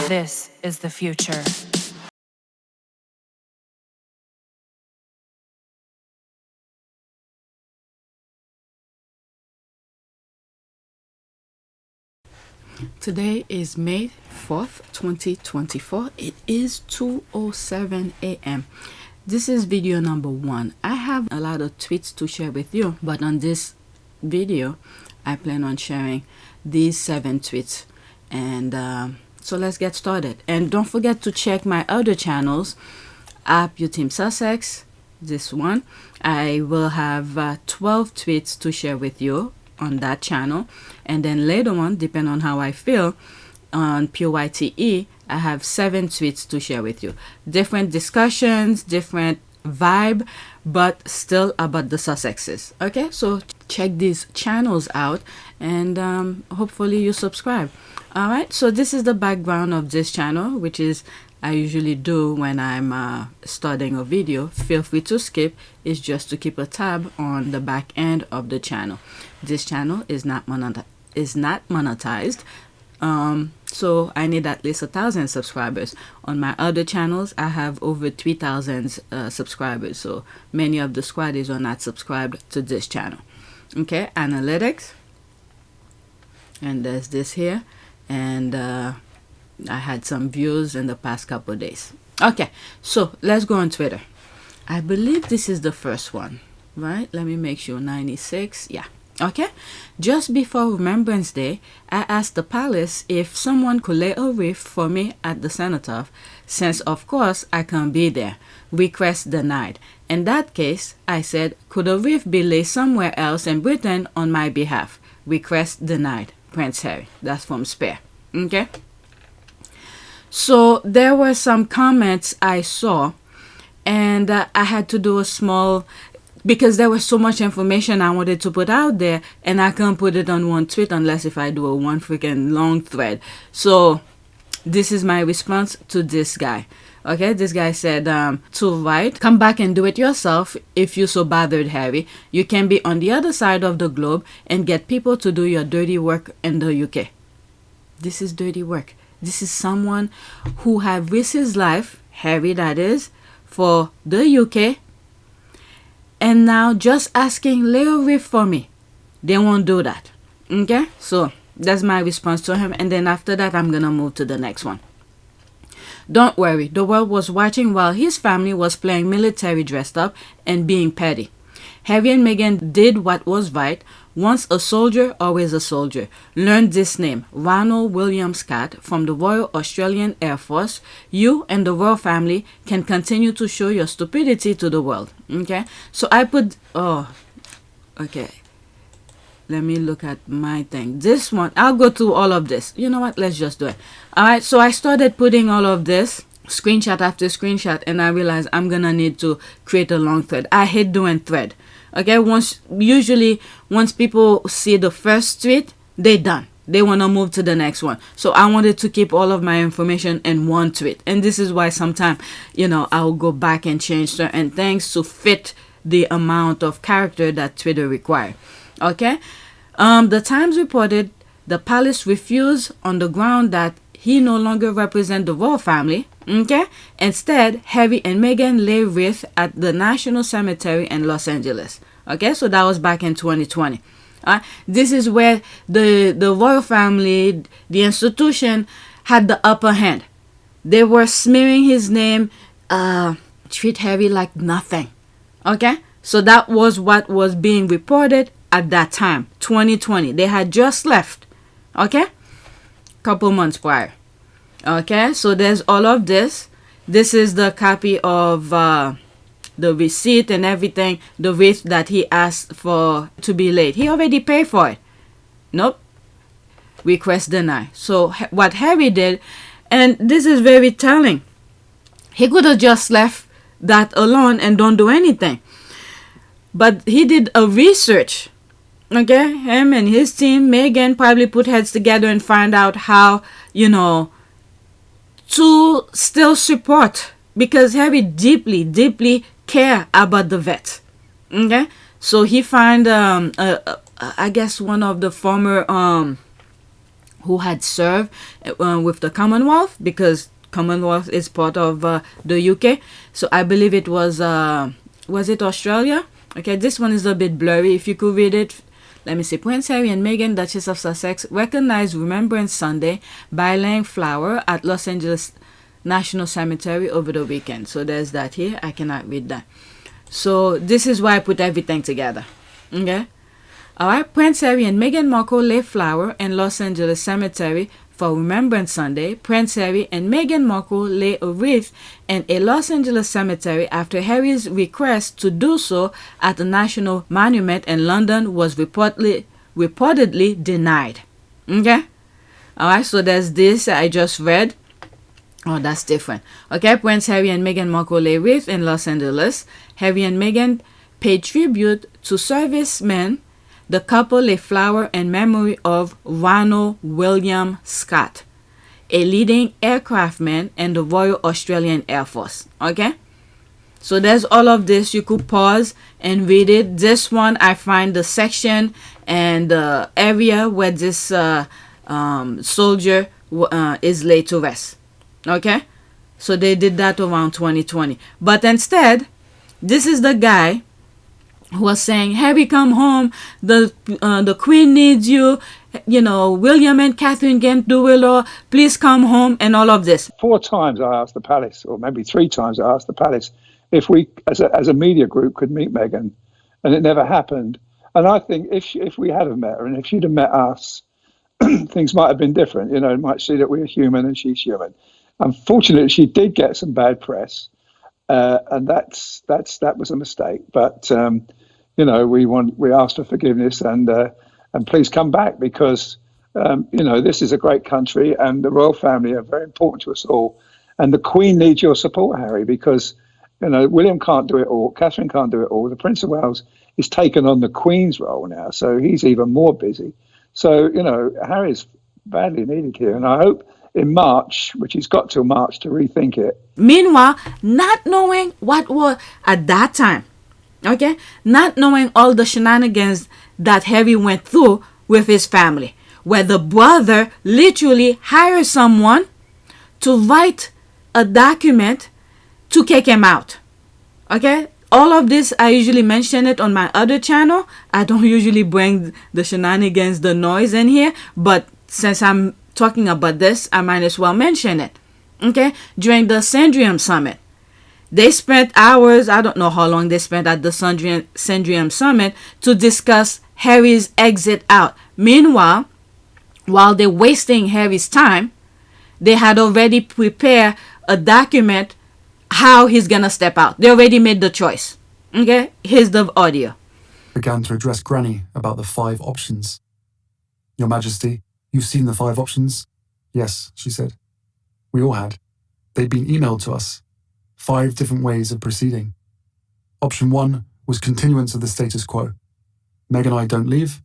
This is the future. Today is May 4th, 2024. It is 2:07 a.m. This is video number 1. I have a lot of tweets to share with you, but on this video, I plan on sharing these 7 tweets. And so let's get started. And don't forget to check my other channels, Team Sussex, this one. I will have 12 tweets to share with you on that channel, and then later on, depending on how I feel, on PYTE, I have 7 tweets to share with you. Different discussions, different vibe, but still about the Sussexes. Okay, so check these channels out, and hopefully you subscribe. All right, so this is the background of this channel, which is I usually do when I'm starting a video. Feel free to skip. It's just to keep a tab on the back end of the channel. This channel is not monetized, so I need at least 1,000 subscribers. On my other channels, I have over 3,000 subscribers, so many of the squaddies are not subscribed to this channel. Okay, analytics, and there's this here, and I had some views in the past couple of days. Okay, so let's go on Twitter. I believe this is the first one, right? Let me make sure. 96, yeah. Okay, just before Remembrance Day, I asked the palace if someone could lay a wreath for me at the cenotaph, since of course I can't be there. Request denied. In that case, I said, could a wreath be laid somewhere else in Britain on my behalf? Request denied. Prince Harry. That's from Spare. Okay, so there were some comments I saw, and I had to do a small, because there was so much information I wanted to put out there, and I can't put it on one tweet unless if I do a one freaking long thread. So this is my response to this guy. Okay, this guy said, to write, come back and do it yourself if you so bothered, Harry. You can be on the other side of the globe and get people to do your dirty work in the UK. This is dirty work. This is someone who have risked his life, Harry that is, for the UK, and now just asking, lay a wreath for me. They won't do that. Okay, so that's my response to him, and then after that I'm gonna move to the next one. Don't worry, the world was watching while his family was playing military dressed up and being petty. Harry and Meghan did what was right. Once a soldier, always a soldier. Learn this name, Ronald William Scott, from the Royal Australian Air Force. You and the royal family can continue to show your stupidity to the world. Okay, so I put, oh, okay. Let me look at my thing. This one, I'll go through all of this. You know what? Let's just do it. All right, so I started putting all of this, screenshot after screenshot, and I realized I'm gonna need to create a long thread. I hate doing thread. Okay, usually once people see the first tweet, they're done. They want to move to the next one. So I wanted to keep all of my information in one tweet. And this is why sometimes, you know, I'll go back and change certain things to fit the amount of character that Twitter requires. Okay, the Times reported the palace refused on the ground that he no longer represents the royal family. Okay, instead, Harry and Meghan lay wreath at the National Cemetery in Los Angeles. Okay, so that was back in 2020. This is where the royal family, the institution, had the upper hand. They were smearing his name, treat Harry like nothing. Okay, so that was what was being reported at that time, 2020. They had just left. Okay, couple months prior. Okay, so there's all of this. This is the copy of the receipt and everything, the wreath that he asked for to be laid. He already paid for it. Nope. Request denied. So what Harry did, and this is very telling, he could have just left that alone and don't do anything. But he did a research. Okay, him and his team, Meghan, probably put heads together and find out how, you know, to still support, because Harry deeply care about the vet. Okay, so he find I guess one of the former who had served with the Commonwealth, because Commonwealth is part of the UK. So I believe it was it Australia? Okay, this one is a bit blurry. If you could read it, let me see. Prince Harry and Meghan, Duchess of Sussex, recognized Remembrance Sunday by laying flower at Los Angeles National Cemetery over the weekend. So there's that here. I cannot read that. So this is why I put everything together. Okay. Alright, Prince Harry and Meghan Markle lay flower in Los Angeles Cemetery for Remembrance Sunday. Prince Harry and Meghan Markle lay a wreath in a Los Angeles cemetery after Harry's request to do so at the National Monument in London was reportedly denied. Okay? Alright, so there's this I just read. Oh, that's different. Okay, Prince Harry and Meghan Markle lay wreath in Los Angeles. Harry and Meghan paid tribute to servicemen. The couple lay flower in memory of Ronald William Scott, a leading aircraftman in the Royal Australian Air Force. Okay? So there's all of this. You could pause and read it. This one, I find the section and the area where this soldier is laid to rest. Okay? So they did that around 2020. But instead, this is the guy who was saying, Harry, come home, the Queen needs you, you know, William and Catherine can't do it, or please come home, and all of this. 4 times I asked the palace, or maybe 3 times I asked the palace, if we, as a media group, could meet Meghan, and it never happened. And I think if we had have met her, and if she'd have met us, things might have been different. You know, it might see that we're human and she's human. Unfortunately, she did get some bad press, and that was a mistake. But you know, we asked for forgiveness and please come back, because you know, this is a great country and the royal family are very important to us all. And the Queen needs your support, Harry, because you know, William can't do it all, Catherine can't do it all. The Prince of Wales is taken on the Queen's role now, so he's even more busy. So you know, Harry's badly needed here, and I hope in March, which he's got till March to rethink it. Meanwhile, not knowing what was at that time. Okay, not knowing all the shenanigans that Harry went through with his family, where the brother literally hired someone to write a document to kick him out. Okay, all of this, I usually mention it on my other channel. I don't usually bring the shenanigans, the noise in here, but since I'm talking about this, I might as well mention it. Okay, during the Sandringham summit, they spent hours, I don't know how long they spent at the Sandringham Summit to discuss Harry's exit out. Meanwhile, while they're wasting Harry's time, they had already prepared a document how he's going to step out. They already made the choice. Okay, here's the audio. Began to address Granny about the 5 options. Your Majesty, you've seen the 5 options? Yes, she said. We all had. They'd been emailed to us. 5 different ways of proceeding. Option 1 was continuance of the status quo. Meg and I don't leave.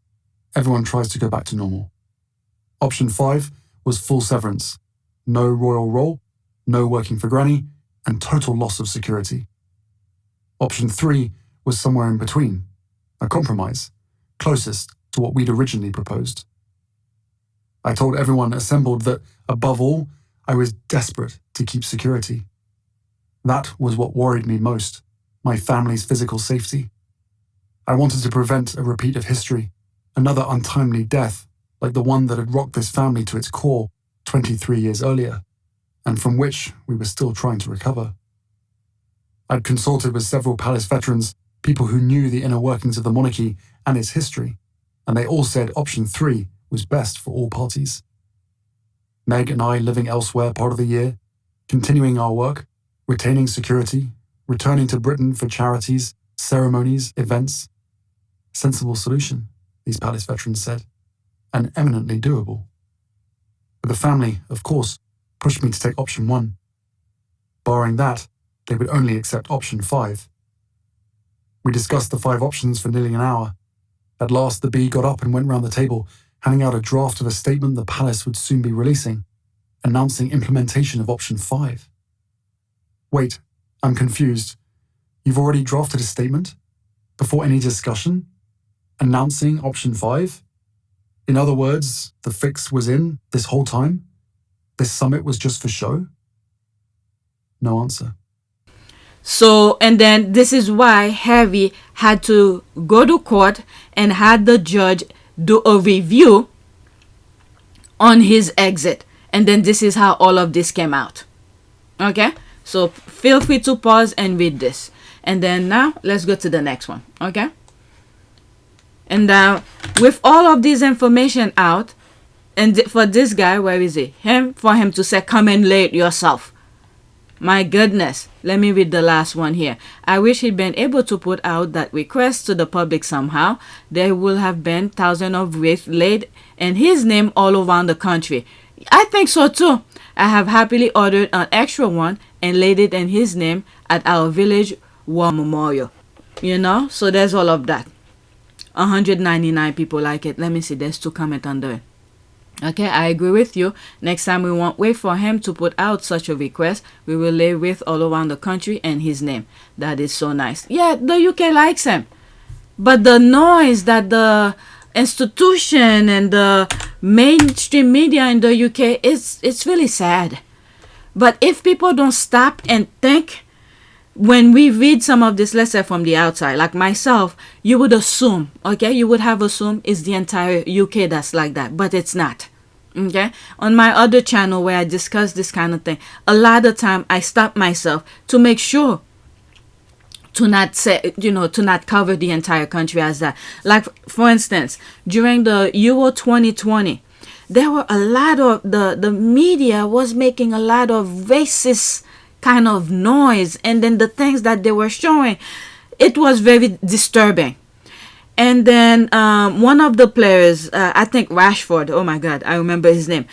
Everyone tries to go back to normal. Option 5 was full severance. No royal role, no working for Granny, and total loss of security. Option 3 was somewhere in between, a compromise, closest to what we'd originally proposed. I told everyone assembled that, above all, I was desperate to keep security. That was what worried me most, my family's physical safety. I wanted to prevent a repeat of history, another untimely death like the one that had rocked this family to its core 23 years earlier, and from which we were still trying to recover. I'd consulted with several palace veterans, people who knew the inner workings of the monarchy and its history, and they all said option 3 was best for all parties. Meg and I living elsewhere part of the year, continuing our work, retaining security, returning to Britain for charities, ceremonies, events. Sensible solution, these palace veterans said, and eminently doable. But the family, of course, pushed me to take option 1. Barring that, they would only accept option 5. We discussed the 5 options for nearly an hour. At last, the bee got up and went round the table, handing out a draft of a statement the palace would soon be releasing, announcing implementation of option 5. Wait, I'm confused. You've already drafted a statement? Before any discussion? Announcing option 5? In other words, the fix was in this whole time? This summit was just for show? No answer. So, and then this is why Harry had to go to court and had the judge do a review on his exit. And then this is how all of this came out. Okay? So feel free to pause and read this. And then now let's go to the next one. Okay? And with all of this information out, and for this guy, where is he? For him to say, come and lay it yourself. My goodness. Let me read the last one here. I wish he'd been able to put out that request to the public somehow. There will have been thousands of wreaths laid in his name all around the country. I think so too. I have happily ordered an extra one and laid it in his name at our village war memorial. You know, so there's all of that. 199 people like it. Let me see, there's 2 comments under it. Okay, I agree with you. Next time we won't wait for him to put out such a request. We will lay wreath all around the country and his name. That is so nice. Yeah, the UK likes him. But the noise that the institution and the mainstream media in the UK, it's really sad. But if people don't stop and think, when we read some of this, let's say from the outside, like myself, you would assume, okay, you would have assumed it's the entire UK that's like that, but it's not. Okay, on my other channel where I discuss this kind of thing, a lot of time I stop myself to make sure to not say, you know, to not cover the entire country as that. Like for instance, during the Euro 2020, there were a lot of the media was making a lot of racist kind of noise, and then the things that they were showing, it was very disturbing. And then one of the players, I think Rashford, oh my god, I remember his name,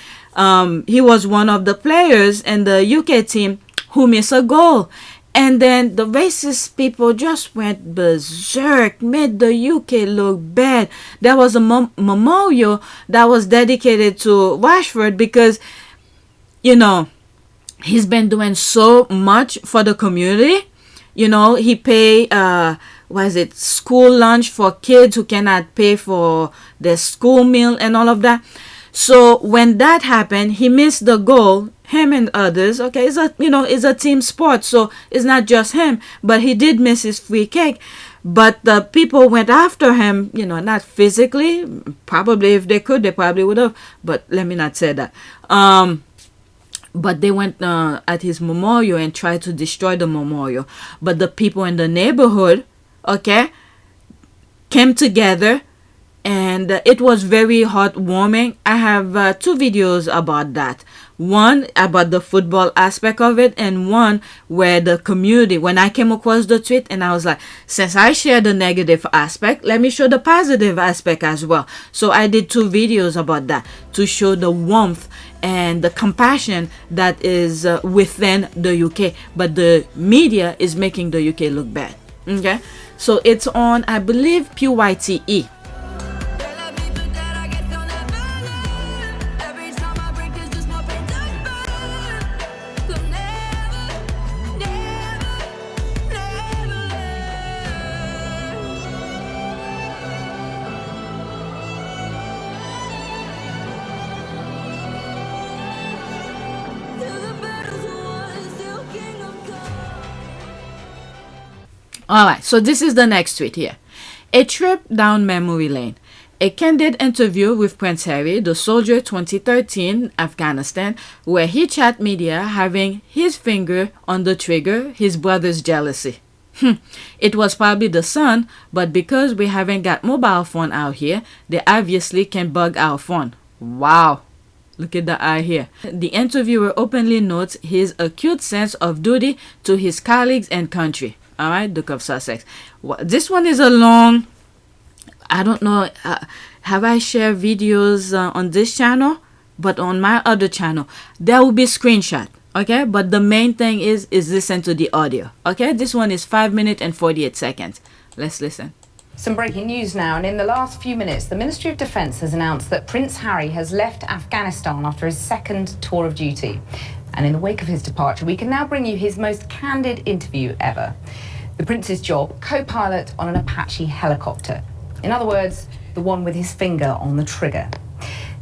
he was one of the players in the UK team who missed a goal, and then the racist people just went berserk, made the UK look bad. There was a memorial that was dedicated to Rashford because, you know, he's been doing so much for the community. You know, he pay school lunch for kids who cannot pay for their school meal and all of that. So when that happened, he missed the goal, him and others. Okay, it's a team sport, so it's not just him, but he did miss his free kick. But the people went after him, you know, not physically, probably if they could, they probably would have, but let me not say that. But they went at his memorial and tried to destroy the memorial. But the people in the neighborhood, okay, came together, and it was very heartwarming. I have 2 videos about that. One about the football aspect of it, and one where the community, when I came across the tweet and I was like, since I share the negative aspect, let me show the positive aspect as well. So I did 2 videos about that to show the warmth and the compassion that is within the UK, but the media is making the UK look bad. Okay, so it's on, I believe, PYTE. Alright, so this is the next tweet here. A trip down memory lane. A candid interview with Prince Harry, the soldier 2013, Afghanistan, where he chat media having his finger on the trigger, his brother's jealousy. It was probably the son, but because we haven't got mobile phone out here, they obviously can bug our phone. Wow. Look at the eye here. The interviewer openly notes his acute sense of duty to his colleagues and country. All right, Duke of Sussex. This one is a long, I don't know, have I shared videos on this channel? But on my other channel, there will be screenshot, okay? But the main thing is listen to the audio, okay? This one is 5 minutes and 48 seconds. Let's listen. Some breaking news now, and in the last few minutes, the Ministry of Defence has announced that Prince Harry has left Afghanistan after his 2nd tour of duty. And in the wake of his departure, we can now bring you his most candid interview ever. The Prince's job, co-pilot on an Apache helicopter. In other words, the one with his finger on the trigger.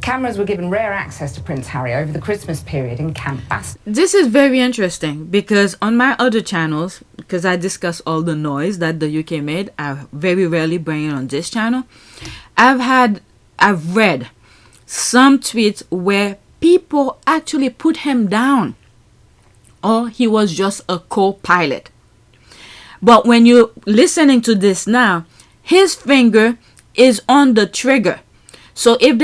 Cameras were given rare access to Prince Harry over the Christmas period in Camp Bastion. This is very interesting because on my other channels, because I discuss all the noise that the UK made, I very rarely bring it on this channel. I've read some tweets where people actually put him down, or he was just a co-pilot. But when you're listening to this now, his finger is on the trigger. So if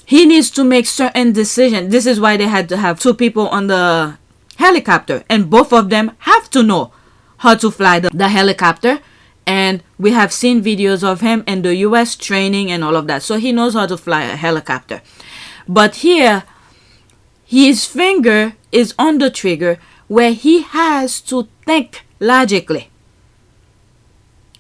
he needs to make certain decisions. This is why they had to have two people on the helicopter, and both of them have to know how to fly the helicopter. And we have seen videos of him in the US training and all of that. So he knows how to fly a helicopter. But here, his finger is on the trigger where he has to think logically.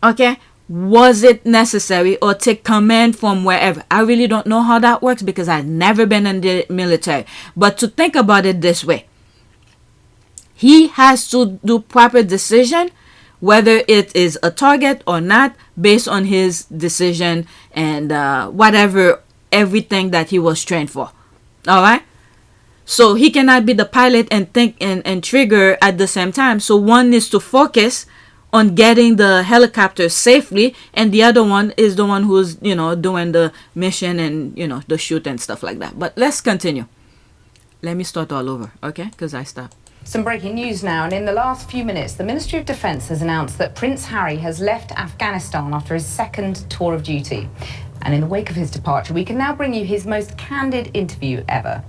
Okay? Was it necessary, or take command from wherever? I really don't know how that works because I've never been in the military. But to think about it this way, he has to do proper decision whether it is a target or not based on his decision and everything that he was trained for. All right? So he cannot be the pilot and think and trigger at the same time. So one needs to focus on getting the helicopter safely, and the other one is the one who's, doing the mission and, the shoot and stuff like that. But let's continue. Let me start all over, okay? Because I stopped. Some breaking news now, and in the last few minutes, the Ministry of Defence has announced that Prince Harry has left Afghanistan after his second tour of duty. And in the wake of his departure, we can now bring you his most candid interview ever.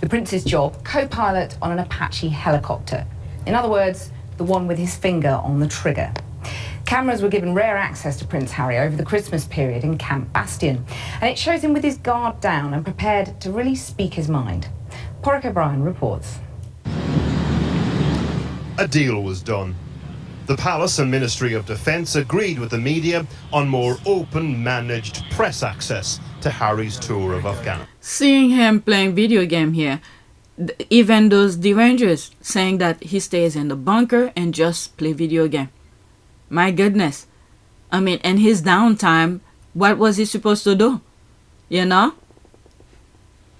The Prince's job, co-pilot on an Apache helicopter. In other words, the one with his finger on the trigger. Cameras were given rare access to Prince Harry over the Christmas period in Camp Bastion, and it shows him with his guard down and prepared to really speak his mind. Porrick O'Brien reports. A deal was done. The Palace and Ministry of Defence agreed with the media on more open, managed press access to Harry's tour of Afghanistan. Seeing him playing video game here, even those derangers saying that he stays in the bunker and just play video game. My goodness. I mean, in his downtime, what was he supposed to do?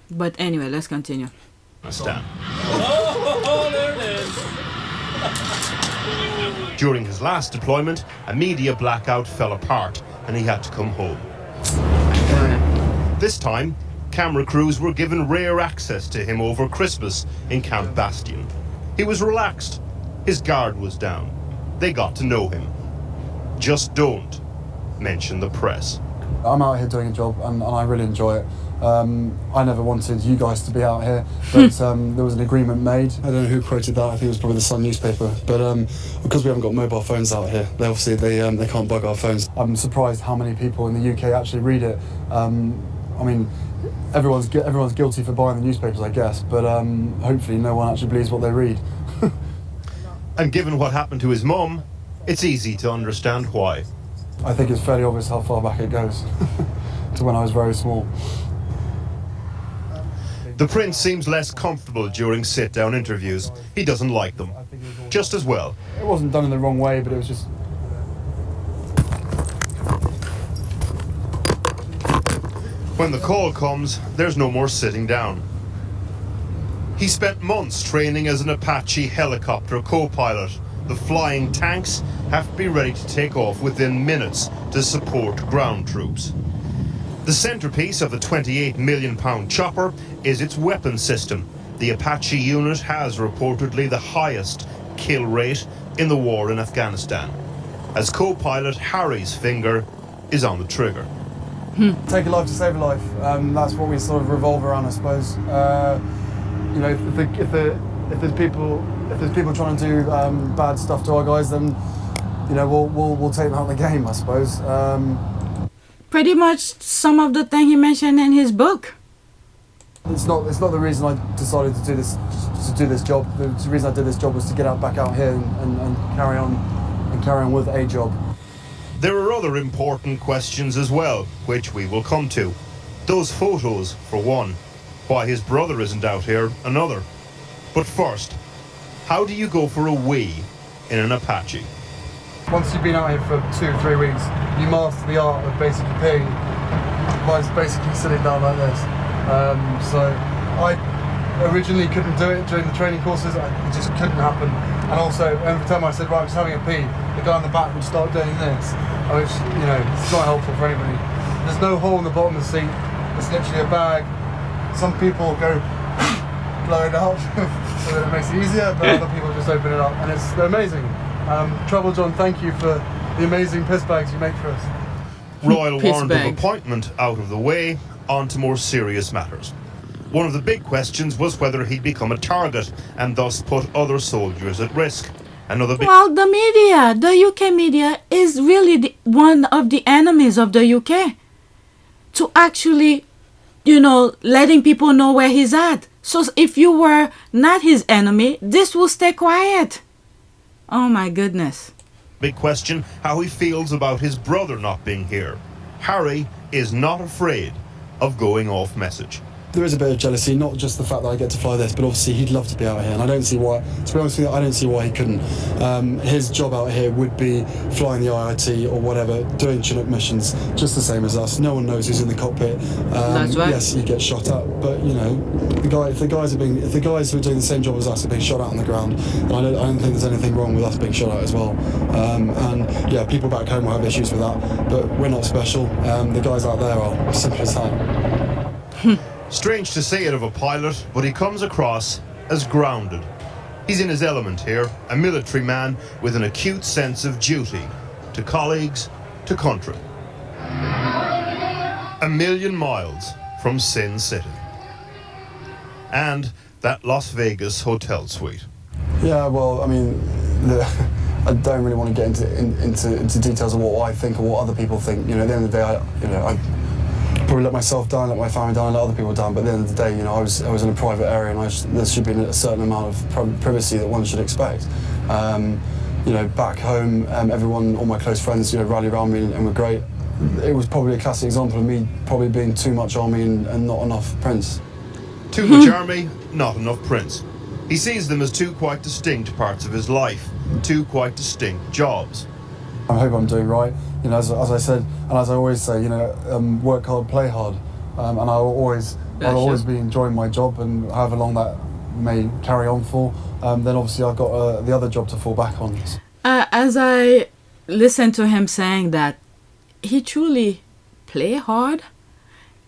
But anyway, let's continue. During his last deployment, a media blackout fell apart and he had to come home. This time, camera crews were given rare access to him over Christmas in Camp Bastion. He was relaxed. His guard was down. They got to know him. Just don't mention the press. I'm out here doing a job and I really enjoy it. I never wanted you guys to be out here, but there was an agreement made. I don't know who quoted that. I think it was probably the Sun newspaper. But because we haven't got mobile phones out here, they can't bug our phones. I'm surprised how many people in the UK actually read it. I mean, everyone's guilty for buying the newspapers, I guess, but hopefully no one actually believes what they read. And given what happened to his mum, it's easy to understand why. I think it's fairly obvious how far back it goes, to when I was very small. The Prince seems less comfortable during sit-down interviews. He doesn't like them. Just as well. It wasn't done in the wrong way, but it was just... When the call comes, there's no more sitting down. He spent months training as an Apache helicopter co-pilot. The flying tanks have to be ready to take off within minutes to support ground troops. The centerpiece of the £28 million chopper is its weapon system. The Apache unit has reportedly the highest kill rate in the war in Afghanistan. As co-pilot, Harry's finger is on the trigger. Take a life to save a life. That's what we sort of revolve around, I suppose. If there's people trying to do bad stuff to our guys, then we'll take them out of the game, I suppose. Pretty much some of the thing he mentioned in his book. It's not the reason I decided to do this job. The reason I did this job was to get back out here and carry on with a job. There are other important questions as well, which we will come to. Those photos, for one. Why his brother isn't out here, another. But first, how do you go for a wee in an Apache? Once you've been out here for 2-3 weeks, you master the art of basically peeing by basically sitting down like this. So I originally couldn't do it during the training courses. It just couldn't happen. And also, every time I said, right, I'm just having a pee, the guy in the back would start doing this, which, you know, it's not helpful for anybody. There's no hole in the bottom of the seat. It's literally a bag. Some people go blow it up so that it makes it easier, but other people just open it up, and it's amazing. Trouble John, thank you for the amazing piss bags you make for us. Royal Piss warrant of bag. appointment out of the way, on to more serious matters. One of the big questions was whether he'd become a target and thus put other soldiers at risk. Another big Well, the media, the UK media, is really one of the enemies of the UK. To actually, you know, letting people know where he's at. So if you were not his enemy, this will stay quiet. Oh my goodness. big question how he feels about his brother not being here. Harry is not afraid of going off message. There is a bit of jealousy, not just the fact that I get to fly this, but obviously he'd love to be out here, and I don't see why, to be honest with you, I don't see why he couldn't. His job out here would be flying the IIT or whatever, doing Chinook missions, just the same as us. No one knows who's in the cockpit. That's right. Yes, he gets shot at, but you know, if the guys who are doing the same job as us are being shot at on the ground, I don't think there's anything wrong with us being shot at as well. And yeah, people back home will have issues with that, but we're not special. The guys out there are, simple as that. Strange to say it of a pilot, but he comes across as grounded. He's in his element here, a military man with an acute sense of duty to colleagues, to country. 1,000,000 miles from Sin City. And that Las Vegas hotel suite. Yeah, well, I mean, I don't really want to get into details of what I think or what other people think. You know, at the end of the day, I probably let myself down, let my family down, let other people down. But at the end of the day, you know, I was in a private area, and there should be a certain amount of privacy that one should expect. You know, back home, everyone, all my close friends, you know, rallied around me and were great. It was probably a classic example of me probably being too much army and not enough Prince. Too much army, not enough Prince. He sees them as two quite distinct parts of his life, two quite distinct jobs. I hope I'm doing right. You know, as I said, and as I always say, you know, work hard, play hard, and I'll always be enjoying my job, and however long that may carry on for. Then obviously I've got the other job to fall back on. As I listened to him saying that, he truly play hard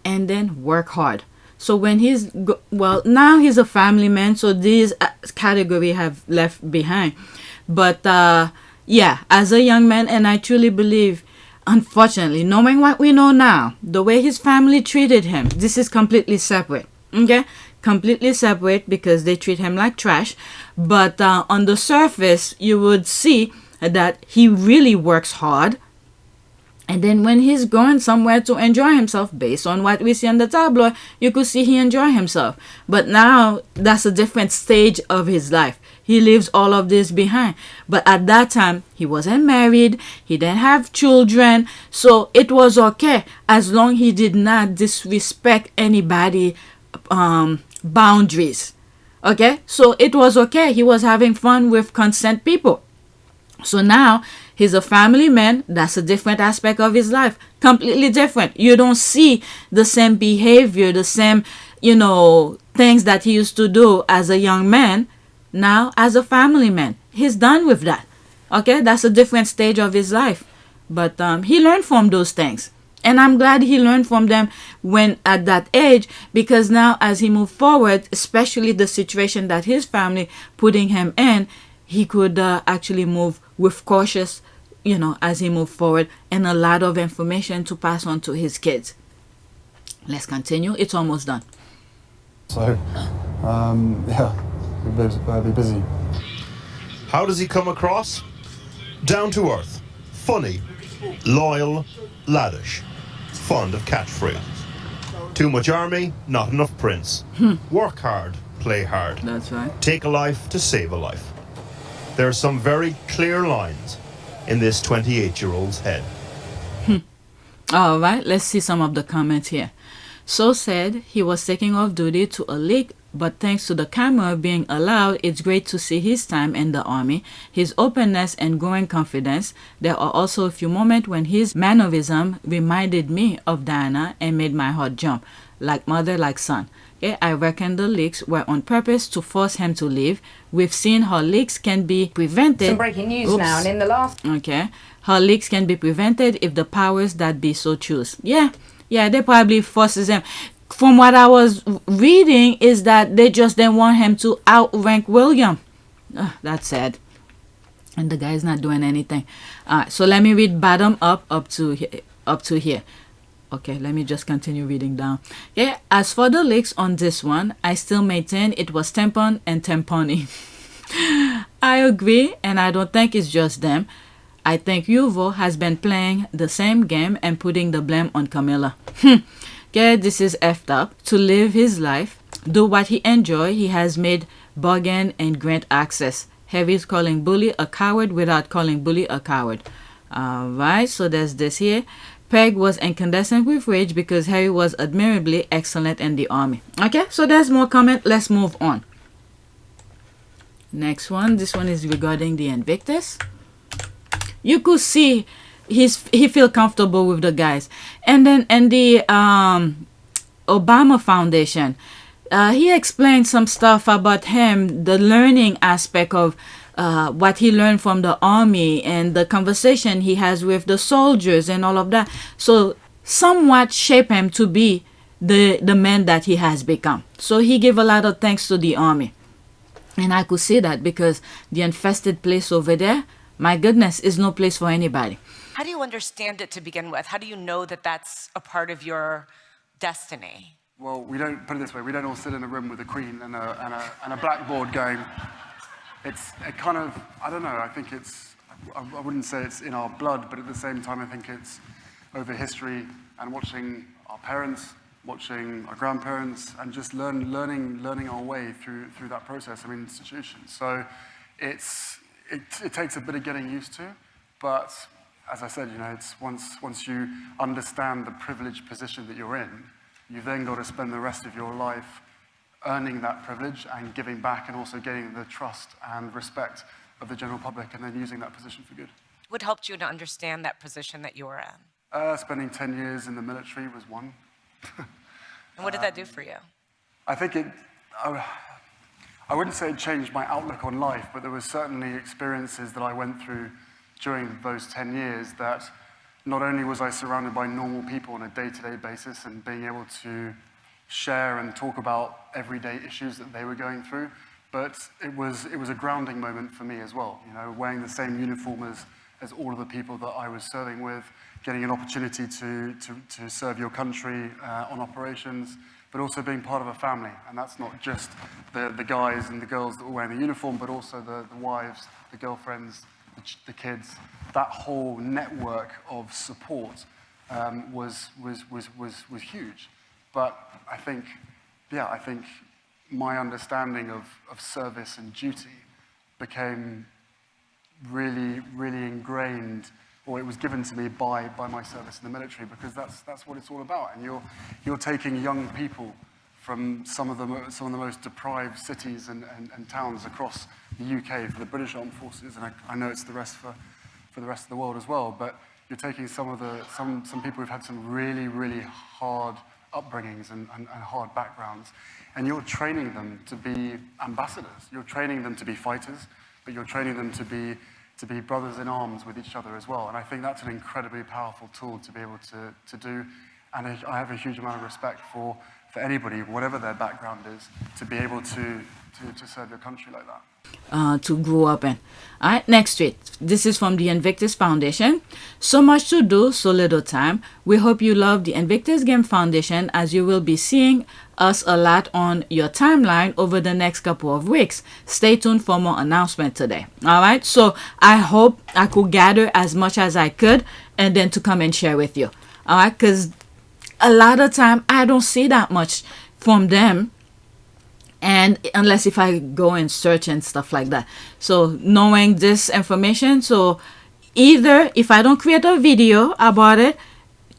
and then work hard. So when now he's a family man, so these category have left behind. But yeah, as a young man, and I truly believe, unfortunately, knowing what we know now, the way his family treated him, this is completely separate. Okay? Completely separate, because they treat him like trash. But on the surface, you would see that he really works hard. And then when he's going somewhere to enjoy himself, based on what we see on the tabloid, you could see he enjoy himself. But now, that's a different stage of his life. He leaves all of this behind. But at that time, he wasn't married. He didn't have children. So it was okay, as long he did not disrespect anybody boundaries. Okay? So it was okay. He was having fun with consent people. So now, he's a family man. That's a different aspect of his life. Completely different. You don't see the same behavior, the same, you know, things that he used to do as a young man. Now, as a family man, he's done with that. Okay, that's a different stage of his life. But he learned from those things. And I'm glad he learned from them when at that age, because now as he moved forward, especially the situation that his family putting him in, he could actually move with cautious, you know, as he moved forward, and a lot of information to pass on to his kids. Let's continue. It's almost done. So, yeah. We'll be busy. How does he come across? Down to earth, funny, loyal, laddish, fond of catchphrases. Too much army, not enough Prince. Work hard, play hard. That's right. Take a life to save a life. There are some very clear lines in this 28-year-old's head. All right, let's see some of the comments here. So said he was taking off duty to a leak but thanks to the camera being allowed, it's great to see his time in the army, his openness and growing confidence. There are also a few moments when his mannerism reminded me of Diana and made my heart jump, like mother, like son. Okay, I reckon the leaks were on purpose to force him to leave. We've seen how leaks can be prevented. Some breaking news now, and in the last... Okay, how leaks can be prevented if the powers that be so choose. Yeah, they probably forces him. From what I was reading is that they just didn't want him to outrank William. That's sad. And the guy's not doing anything. So let me read bottom up to here. Okay, let me just continue reading down. Yeah, as for the leaks on this one, I still maintain it was tampon and tamponi. I agree, and I don't think it's just them. I think Yuvo has been playing the same game and putting the blame on Camilla. Okay, this is effed up. To live his life, do what he enjoy, he has made bargain and grant access. Harry's calling Bully a coward without calling Bully a coward. Alright, so there's this here. Peg was incandescent with rage because Harry was admirably excellent in the army. Okay, so there's more comment. Let's move on. Next one. This one is regarding the Invictus. You could see he feel comfortable with the guys. And then in the Obama Foundation, he explained some stuff about him, the learning aspect of what he learned from the army and the conversation he has with the soldiers and all of that. So somewhat shape him to be the man that he has become. So he gave a lot of thanks to the army. And I could see that because the infested place over there, my goodness, is no place for anybody. How do you understand it to begin with? How do you know that that's a part of your destiny? Well, we don't, put it this way, we don't all sit in a room with a queen and a blackboard going. It's a kind of, I don't know, I think it's, I wouldn't say it's in our blood, but at the same time, I think it's over history and watching our parents, watching our grandparents, and just learning our way through that process of institutions. So it takes a bit of getting used to, but as I said, you know, it's once you understand the privileged position that you're in, you've then got to spend the rest of your life earning that privilege and giving back and also getting the trust and respect of the general public and then using that position for good. What helped you to understand that position that you were in? Spending 10 years in the military was one. And what did that do for you? I think I wouldn't say it changed my outlook on life, but there were certainly experiences that I went through during those 10 years that not only was I surrounded by normal people on a day-to-day basis and being able to share and talk about everyday issues that they were going through, but it was a grounding moment for me as well. You know, wearing the same uniform as all of the people that I was serving with, getting an opportunity to serve your country on operations, but also being part of a family. And that's not just the guys and the girls that were wearing the uniform, but also the wives, the girlfriends, the kids. That whole network of support was huge. But I think my understanding of service and duty became really, really ingrained, or it was given to me by my service in the military, because that's what it's all about. And you're taking young people from some of the most deprived cities and towns across the UK for the British Armed Forces, and I know it's the rest for the rest of the world as well. But you're taking some people who've had some really, really hard upbringings and hard backgrounds, and you're training them to be ambassadors. You're training them to be fighters, but you're training them to be brothers in arms with each other as well. And I think that's an incredibly powerful tool to be able to do. And I have a huge amount of respect for anybody, whatever their background is, to be able to serve your country like that. To grow up in. Alright, next tweet. This is from the Invictus Foundation. So much to do, so little time. We hope you love the Invictus Game Foundation, as you will be seeing us a lot on your timeline over the next couple of weeks. Stay tuned for more announcement today. Alright, so I hope I could gather as much as I could and then to come and share with you. Alright, because a lot of time I don't see that much from them, and unless if I go and search and stuff like that. So knowing this information, so either if I don't create a video about it,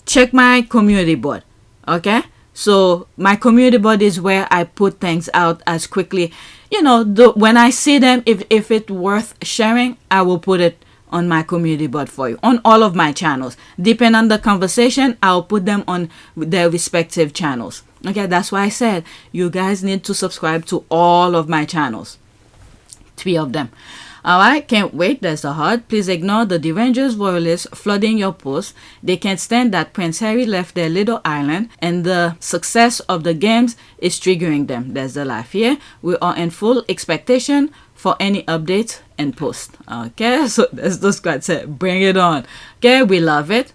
check my community board. Okay, So my community board is where I put things out as quickly. When I see them, if it's worth sharing, I will put it on my community board for you, on all of my channels. Depending on the conversation, I'll put them on their respective channels. Okay, that's why I said you guys need to subscribe to all of my channels. 3 of them. Alright, can't wait. There's a heart. Please ignore the derangers royalists flooding your posts. They can't stand that Prince Harry left their little island and the success of the games is triggering them. There's the laugh here. We are in full expectation for any updates and post. Okay, so that's the squad said. Bring it on. Okay, we love it.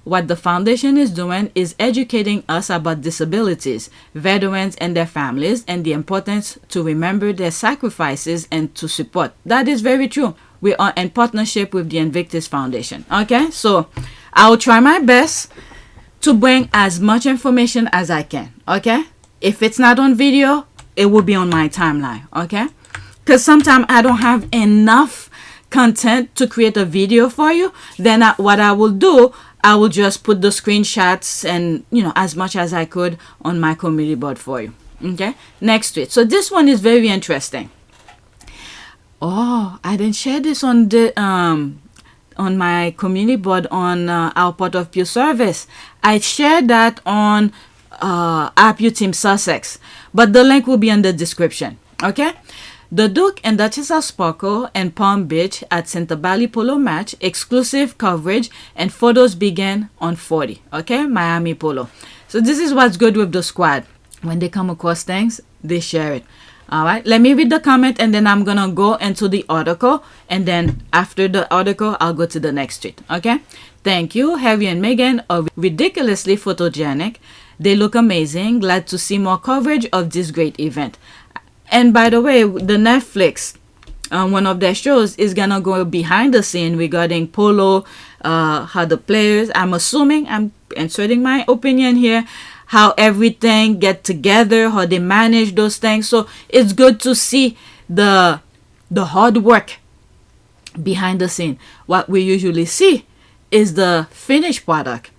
What the foundation is doing is educating us about disabilities, veterans and their families, and the importance to remember their sacrifices and to support. That is very true. We are in partnership with the Invictus Foundation. Okay, so I'll try my best to bring as much information as I can. Okay, if it's not on video, it will be on my timeline. Okay, because sometimes I don't have enough content to create a video for you. Then what I will do, I will just put the screenshots and as much as I could on my community board for you. Okay, next tweet. So this one is very interesting. Oh, I didn't share this on the on my community board on our Port of Pure service. I shared that on APU Team Sussex, but the link will be in the description. Okay. The Duke and Duchess of Sparkle and Palm Beach at Sentebale Polo match. Exclusive coverage and photos began on 40. Okay, Miami Polo. So this is what's good with the squad. When they come across things, they share it. All right, let me read the comment and then I'm gonna go into the article, and then after the article I'll go to the next tweet. Okay, thank you. Harry and Meghan are ridiculously photogenic. They look amazing. Glad to see more coverage of this great event. And by the way, the Netflix, one of their shows is gonna go behind the scene regarding polo, how the players, I'm assuming, I'm inserting my opinion here, how everything get together, how they manage those things. So it's good to see the hard work behind the scene. What we usually see is the finished product.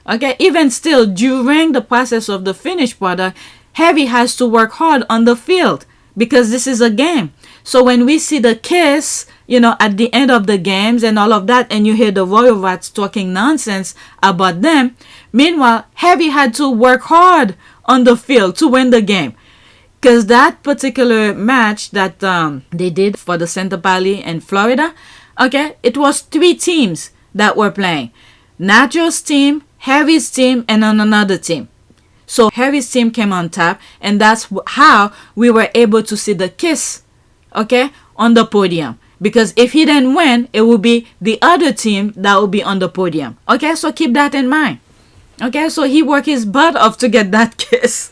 Okay, even still, during the process of the finished product, Harry has to work hard on the field, because this is a game. So when we see the kiss, at the end of the games and all of that, and you hear the Royal Rats talking nonsense about them, meanwhile, Harry had to work hard on the field to win the game. Because that particular match that they did for the Sentebale in Florida, okay, it was 3 teams that were playing. Nacho's team, Harry's team, and on another team. So Harry's team came on top, and that's how we were able to see the kiss, okay, on the podium. Because if he didn't win, it will be the other team that will be on the podium. Okay, so keep that in mind. Okay, so he worked his butt off to get that kiss.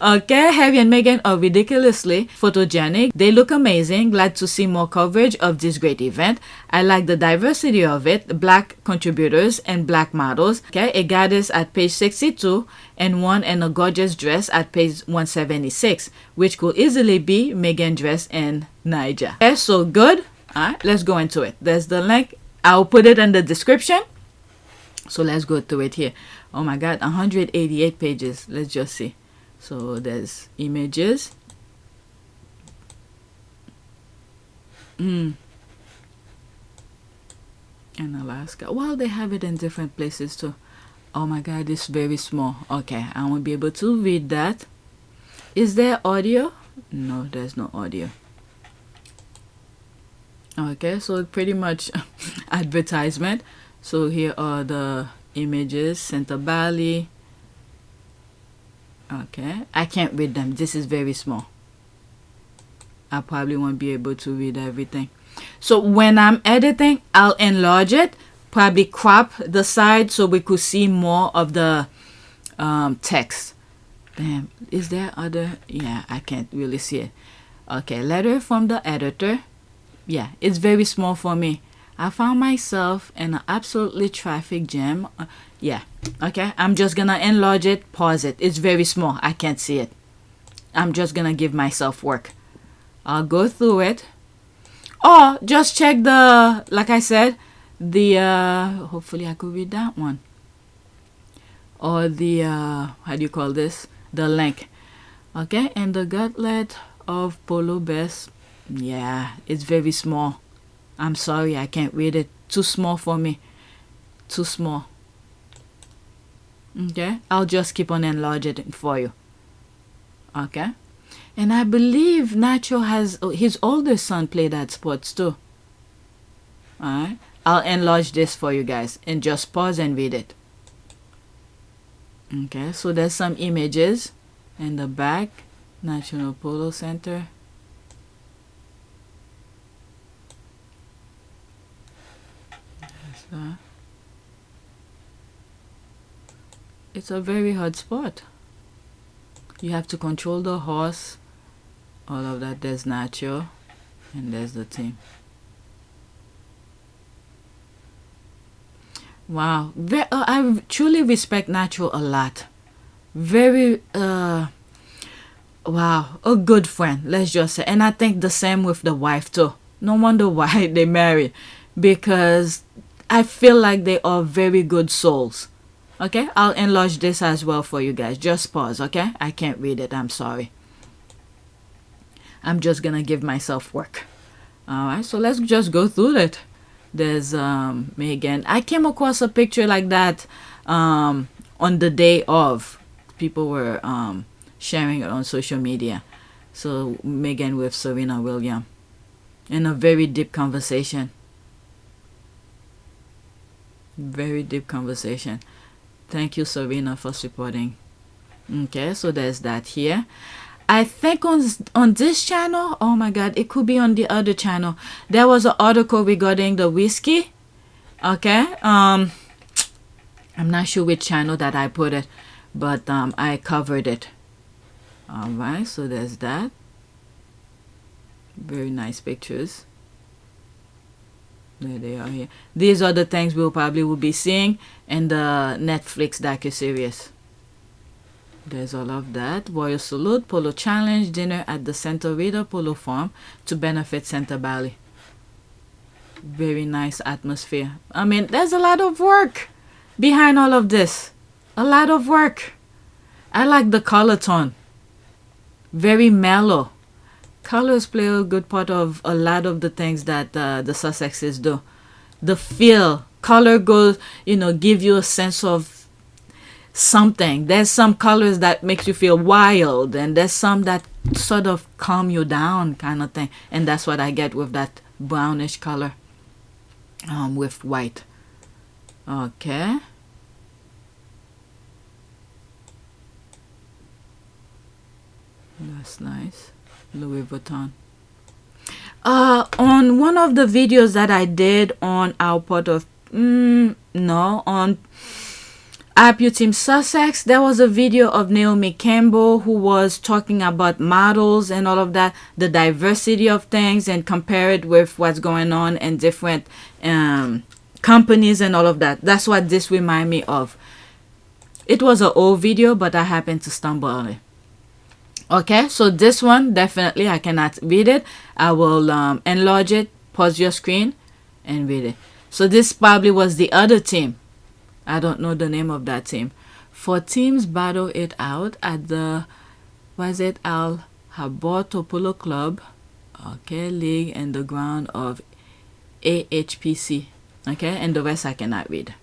Okay, Harry and Meghan are ridiculously photogenic. They look amazing. Glad to see more coverage of this great event. I like the diversity of it. Black contributors and black models. Okay, a goddess at page 62 and one in a gorgeous dress at page 176, which could easily be Meghan dress in Niger. Okay, so good. Alright, let's go into it. There's the link. I'll put it in the description. So let's go through it here. Oh my god, 188 pages. Let's just see. So there's images. In Alaska. Well, they have it in different places too. Oh my god, it's very small. Okay, I won't be able to read that. Is there audio? No, there's no audio. Okay, so pretty much advertisement. So here are the images. Sentebale. Okay, I can't read them. This is very small. I probably won't be able to read everything. So when I'm editing, I'll enlarge it, probably crop the side so we could see more of the text. Damn, is there other? Yeah, I can't really see it. Okay, letter from the editor. Yeah, it's very small for me. I found myself in an absolutely traffic jam. Yeah, okay, I'm just gonna enlarge it, pause it. It's very small, I can't see it. I'm just gonna give myself work. I'll go through it. Or just check the, like I said, the, hopefully I could read that one. or the how do you call this, the link. Okay, and the gauntlet of Polo Best, yeah, it's very small. I'm sorry, I can't read it. Too small for me. Too small. Okay, I'll just keep on enlarging it for you. Okay, and I believe Nacho has his oldest son played that sports too. Alright, I'll enlarge this for you guys and just pause and read it. Okay, so there's some images in the back. National Polo Center. It's a very hard sport. You have to control the horse. All of that. There's Nacho, and there's the team. Wow, I truly respect Nacho a lot. Very, wow, a good friend, let's just say. And I think the same with the wife too. No wonder why they married, because I feel like they are very good souls. Okay, I'll enlarge this as well for you guys. Just pause, okay? I can't read it, I'm sorry. I'm just gonna give myself work. Alright, so let's just go through it. There's Megan. I came across a picture like that on the day of. People were sharing it on social media. So Megan with Serena Williams in a very deep conversation. Very deep conversation. Thank you, Serena, for supporting. Okay, so there's that here. I think on this channel, oh my god, it could be on the other channel. There was an article regarding the whiskey. Okay, I'm not sure which channel that I put it, but I covered it. All right, so there's that. Very nice pictures. There they are here. These are the things we'll probably will be seeing in the Netflix docuseries. There's all of that. Royal Salute, Polo Challenge, dinner at the Sentebale Polo Farm to benefit Sentebale. Very nice atmosphere. I mean, there's a lot of work behind all of this. A lot of work. I like the color tone. Very mellow. Colors play a good part of a lot of the things that the Sussexes do. The feel. Color goes, give you a sense of something. There's some colors that makes you feel wild, and there's some that sort of calm you down kind of thing, and that's what I get with that brownish color with white. Okay, that's nice. Louis Vuitton. On one of the videos that I did on our part of on Appu Team Sussex, there was a video of Naomi Campbell who was talking about models and all of that, the diversity of things, and compare it with what's going on in different companies and all of that. That's what this reminded me of. It was an old video, but I happened to stumble on it. Okay, so this one, definitely I cannot read it. I will enlarge it, pause your screen, and read it. So this probably was the other team. I don't know the name of that team. 4 teams battle it out at the, Al Haborto Polo Club, okay, league and the ground of AHPC. Okay, and the rest I cannot read.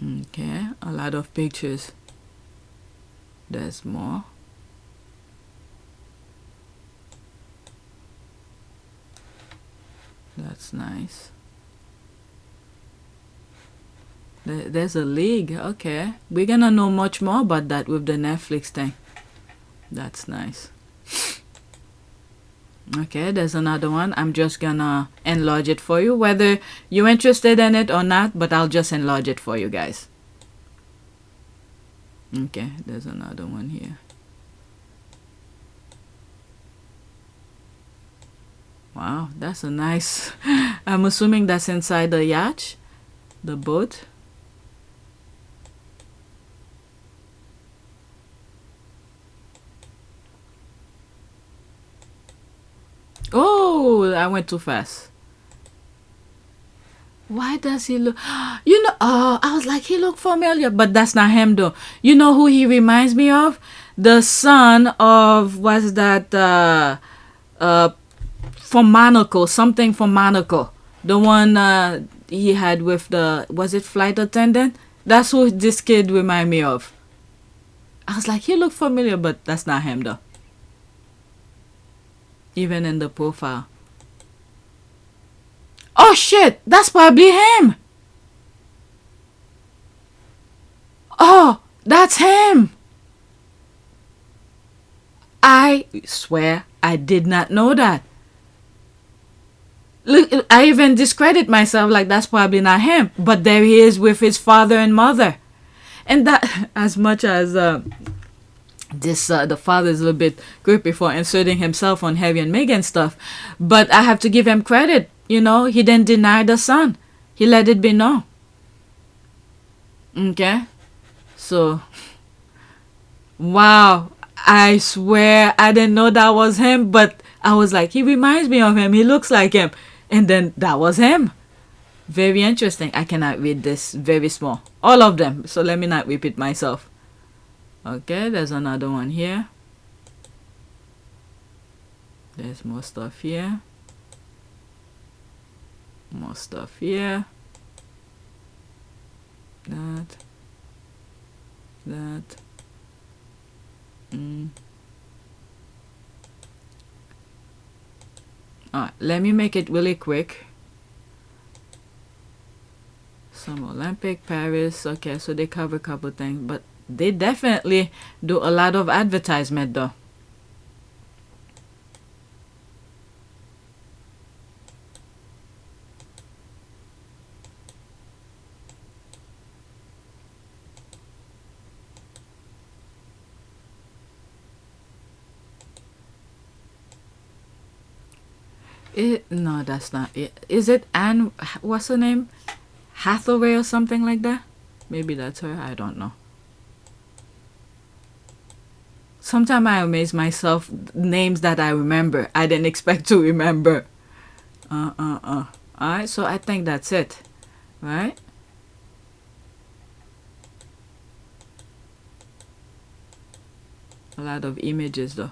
Okay, a lot of pictures. There's more. That's nice. There's a league. Okay, we're gonna know much more about that with the Netflix thing. That's nice. Okay, there's another one. I'm just gonna enlarge it for you, whether you're interested in it or not, but I'll just enlarge it for you guys. Okay, there's another one here. Wow, that's a nice. I'm assuming that's inside the yacht, the boat. Oh, I went too fast. Why does he look? You know, I was like, he looked familiar, but that's not him though. You know who he reminds me of? The son of, what's that, from Monaco, something from Monaco. The one he had with the, was it flight attendant? That's who this kid remind me of. I was like, he looked familiar, but that's not him though. Even in the profile. Oh shit, that's probably him. Oh, that's him. I swear I did not know that. Look, I even discredit myself like that's probably not him. But there he is with his father and mother. And that, as much as the father is a little bit creepy for inserting himself on Harry and Meghan stuff, but I have to give him credit. You know, he didn't deny the son. He let it be known. Okay? So, wow. I swear I didn't know that was him, but I was like, he reminds me of him. He looks like him. And then that was him. Very interesting. I cannot read this. Very small. All of them. So let me not repeat myself. Okay, there's another one here. There's more stuff here. More stuff here. That. Alright, let me make it really quick. Some Olympic, Paris. Okay, so they cover a couple things, but they definitely do a lot of advertisement though. No, that's not it. Is it Anne? What's her name? Hathaway or something like that? Maybe that's her. I don't know. Sometimes I amaze myself. Names that I remember, I didn't expect to remember. Alright, so I think that's it. Right? A lot of images though.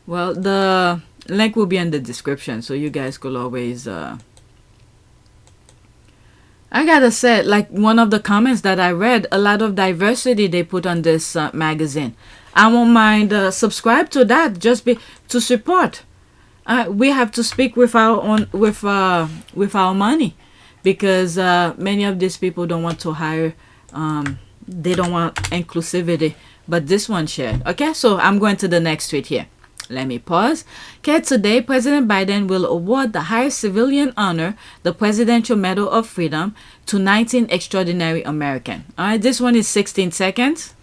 Well, the link will be in the description, so you guys could always I gotta say, like one of the comments that I read, a lot of diversity they put on this magazine. I won't mind subscribe to that, just to support. We have to speak with our own with our money, because many of these people don't want to hire. They don't want inclusivity, but this one shared. Okay, so I'm going to the next tweet here. Let me pause. Okay, today President Biden will award the highest civilian honor, the Presidential Medal of Freedom, to 19 extraordinary Americans. All right, this one is 16 seconds.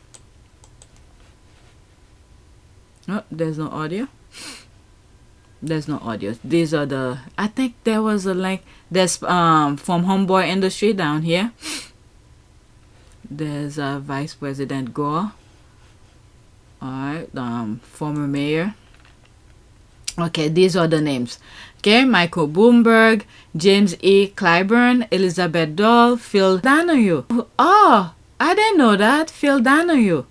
Oh, there's no audio. There's no audio. These are the, I think there was a link. There's from Homeboy Industry down here. There's Vice President Gore. All right, former mayor. Okay, these are the names. Okay, Michael Bloomberg, James E. Clyburn, Elizabeth Dole, Phil Donahue. Oh, I didn't know that. Phil Donahue.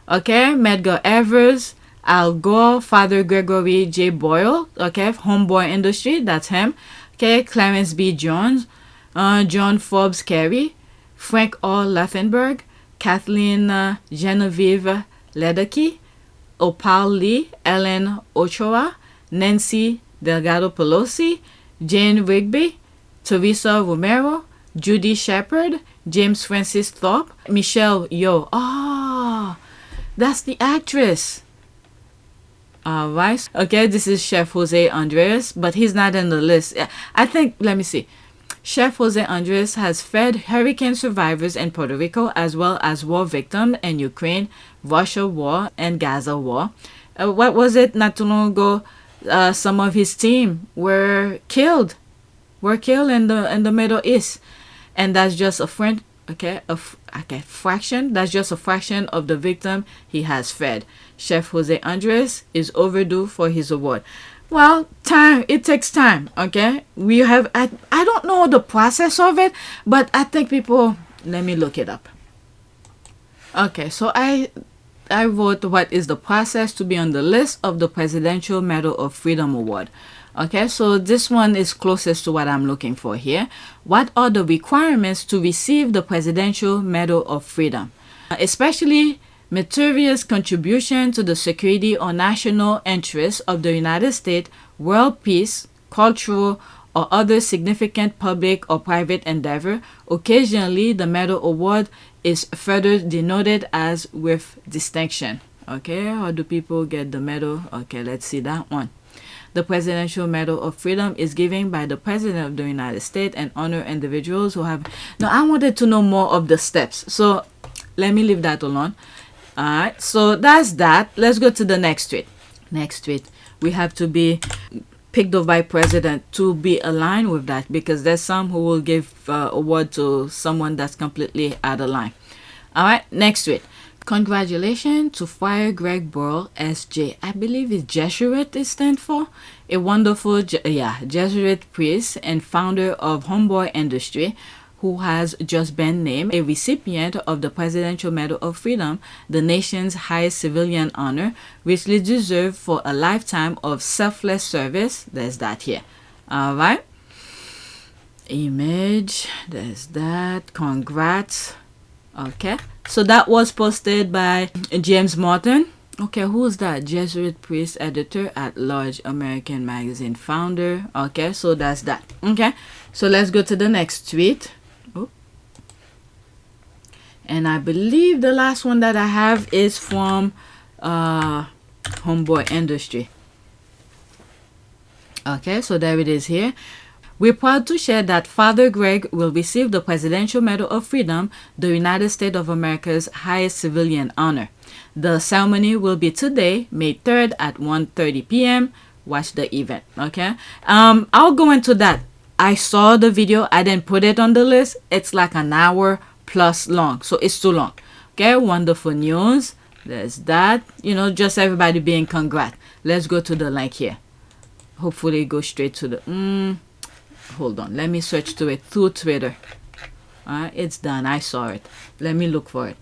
Okay, Medgar Evers, Al Gore, Father Gregory J. Boyle. Okay, Homeboy Industry, that's him. Okay, Clarence B. Jones, John Forbes Carey, Frank R. Laufenberg, Kathleen Genevieve Ledecky, Opal Lee, Ellen Ochoa, Nancy Delgado Pelosi, Jane Rigby, Teresa Romero, Judy Shepard, James Francis Thorpe, Michelle Yeoh. Oh, that's the actress. Right. Okay, this is Chef Jose Andres, but he's not in the list. I think, let me see. Chef Jose Andres has fed hurricane survivors in Puerto Rico, as well as war victims in Ukraine, Russia war, and Gaza war. What was it? Not too long ago, some of his team were killed. In the Middle East, and that's just a friend. Fraction. That's just a fraction of the victim he has fed. Chef Jose Andres is overdue for his award. Well, time, it takes time, okay? We have, I don't know the process of it, but I think people, let me look it up. Okay, so I wrote what is the process to be on the list of the Presidential Medal of Freedom Award. Okay, so this one is closest to what I'm looking for here. What are the requirements to receive the Presidential Medal of Freedom? Especially meritorious contribution to the security or national interests of the United States, world peace, cultural, or other significant public or private endeavor. Occasionally, the medal award is further denoted as with distinction. Okay, how do people get the medal? Okay, let's see that one. The Presidential Medal of Freedom is given by the President of the United States and honor individuals who have... Now, I wanted to know more of the steps, so let me leave that alone. Alright, so that's that. Let's go to the next tweet. Next tweet. We have to be picked up by president to be aligned with that, because there's some who will give award to someone that's completely out of line. Alright, next tweet. Congratulations to Friar Greg Boyle, SJ. I believe it's Jesuit it stands for. A wonderful Jesuit priest and founder of Homeboy Industry, who has just been named a recipient of the Presidential Medal of Freedom, the nation's highest civilian honor, richly deserved for a lifetime of selfless service. There's that here. All right. Image. There's that. Congrats. Okay. So that was posted by James Martin. Okay, who's that? Jesuit priest, editor at large, American magazine founder. Okay, so that's that. Okay. So let's go to the next tweet. And I believe the last one that I have is from Homeboy Industry. Okay, so there it is here. We're proud to share that Father Greg will receive the Presidential Medal of Freedom, the United States of America's highest civilian honor. The ceremony will be today, May 3rd at 1:30 p.m. Watch the event, okay? I'll go into that. I saw the video. I didn't put it on the list. It's like an hour plus long, so it's too long. Okay, wonderful news. There's that. You know, just everybody being congrats. Let's go to the link here. Hopefully go straight to the hold on, let me search to it through Twitter. Alright, it's done. I saw it. Let me look for it.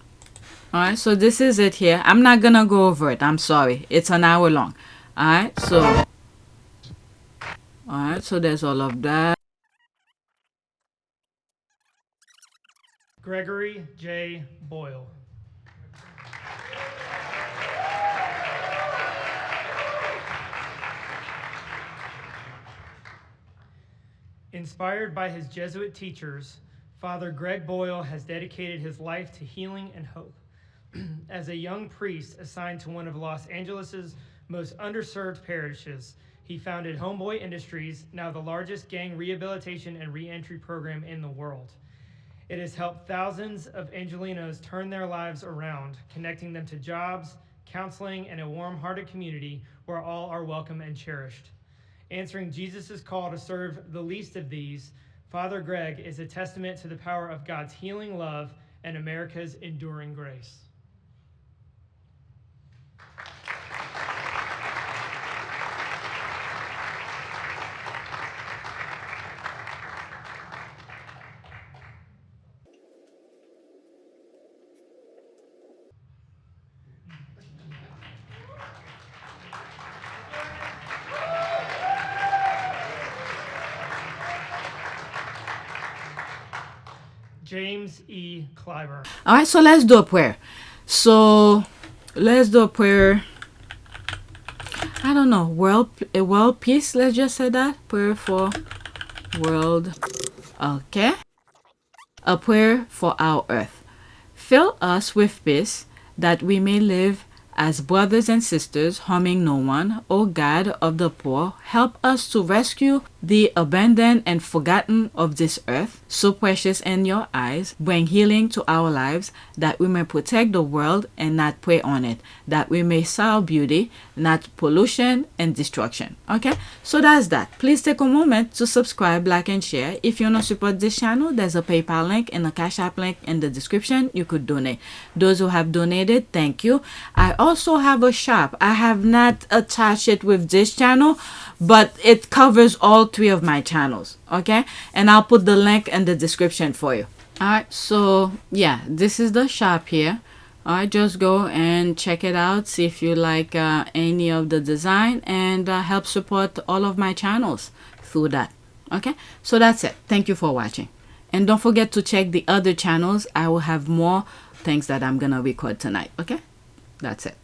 Alright, so this is it here. I'm not gonna go over it. I'm sorry. It's an hour long. Alright, so there's all of that. Gregory J. Boyle. Inspired by his Jesuit teachers, Father Greg Boyle has dedicated his life to healing and hope. As a young priest assigned to one of Los Angeles' most underserved parishes, he founded Homeboy Industries, now the largest gang rehabilitation and reentry program in the world. It has helped thousands of Angelenos turn their lives around, connecting them to jobs, counseling, and a warm-hearted community where all are welcome and cherished. Answering Jesus' call to serve the least of these, Father Greg is a testament to the power of God's healing love and America's enduring grace. James E. Clyburn. All right, so let's do a prayer. So let's do a prayer. I don't know, world peace. Let's just say that prayer for world. Okay, a prayer for our earth. Fill us with peace, that we may live as brothers and sisters, harming no one. O God of the poor, help us to rescue the abandoned and forgotten of this earth, so precious in your eyes. Bring healing to our lives, that we may protect the world and not prey on it, that we may sow beauty, not pollution and destruction. Okay, so that's that. Please take a moment to subscribe, like, and share. If you want to support this channel, there's a PayPal link and a Cash App link in the description. You could donate. Those who have donated, thank you. I also have a shop. I have not attached it with this channel, but it covers all 3 of my channels. Okay, and I'll put the link in the description for you. All right, so yeah, this is the shop here. All right, just go and check it out, see if you like any of the design, and help support all of my channels through that. Okay, so that's it. Thank you for watching, and don't forget to check the other channels. I will have more things that I'm gonna record tonight. Okay, that's it.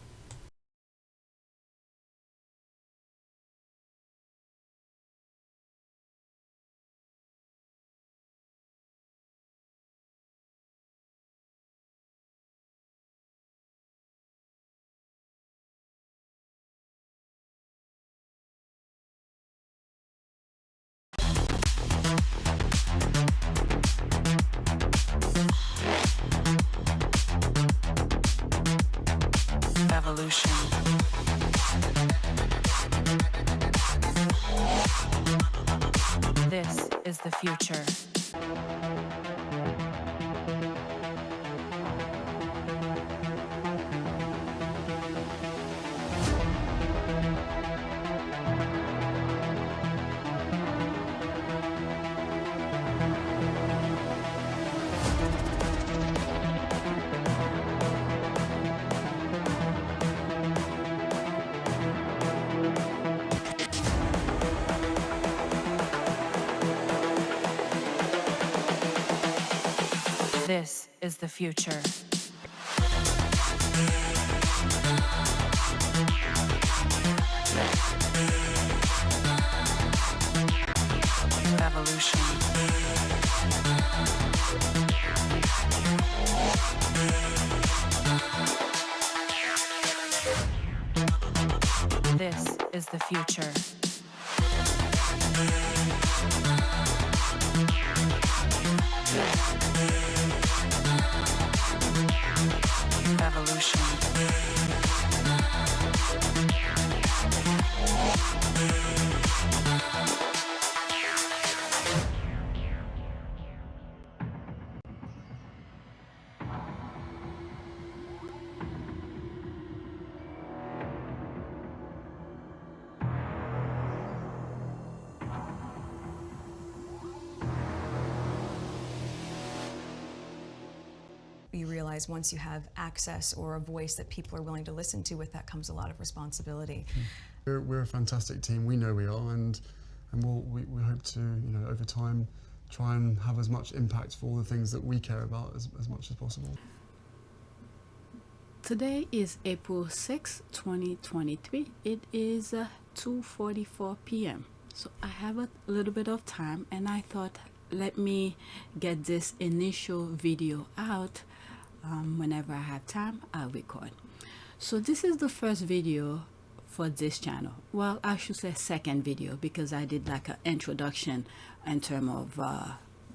Evolution. This is the future. This is the future. Evolution. This is the future. Evolution. You realize once you have access or a voice that people are willing to listen to, with that comes a lot of responsibility. We're a fantastic team. We know we are, and we hope to, over time, try and have as much impact for all the things that we care about as much as possible. Today is April 6, 2023. It is 2:44 p.m. So I have a little bit of time, and I thought, let me get this initial video out. Whenever I have time, I'll record. So this is the first video for this channel. Well, I should say second video, because I did like an introduction in terms of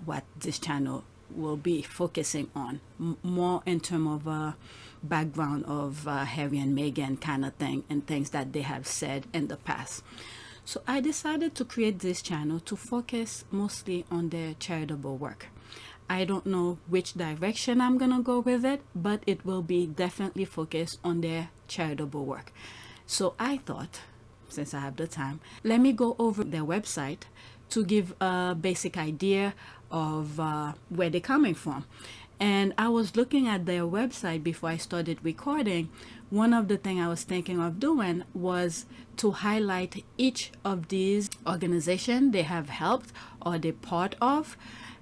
what this channel will be focusing on, more in terms of background of Harry and Meghan kind of thing, and things that they have said in the past. So I decided to create this channel to focus mostly on their charitable work. I don't know which direction I'm gonna go with it, but it will be definitely focused on their charitable work. So I thought, since I have the time, let me go over their website to give a basic idea of where they're coming from. And I was looking at their website before I started recording. One of the things I was thinking of doing was to highlight each of these organizations they have helped or they're part of.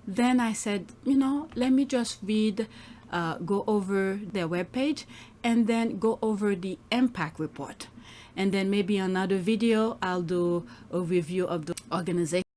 Then I said, let me just read, go over their webpage, and then go over the impact report. And then maybe another video, I'll do a review of the organization.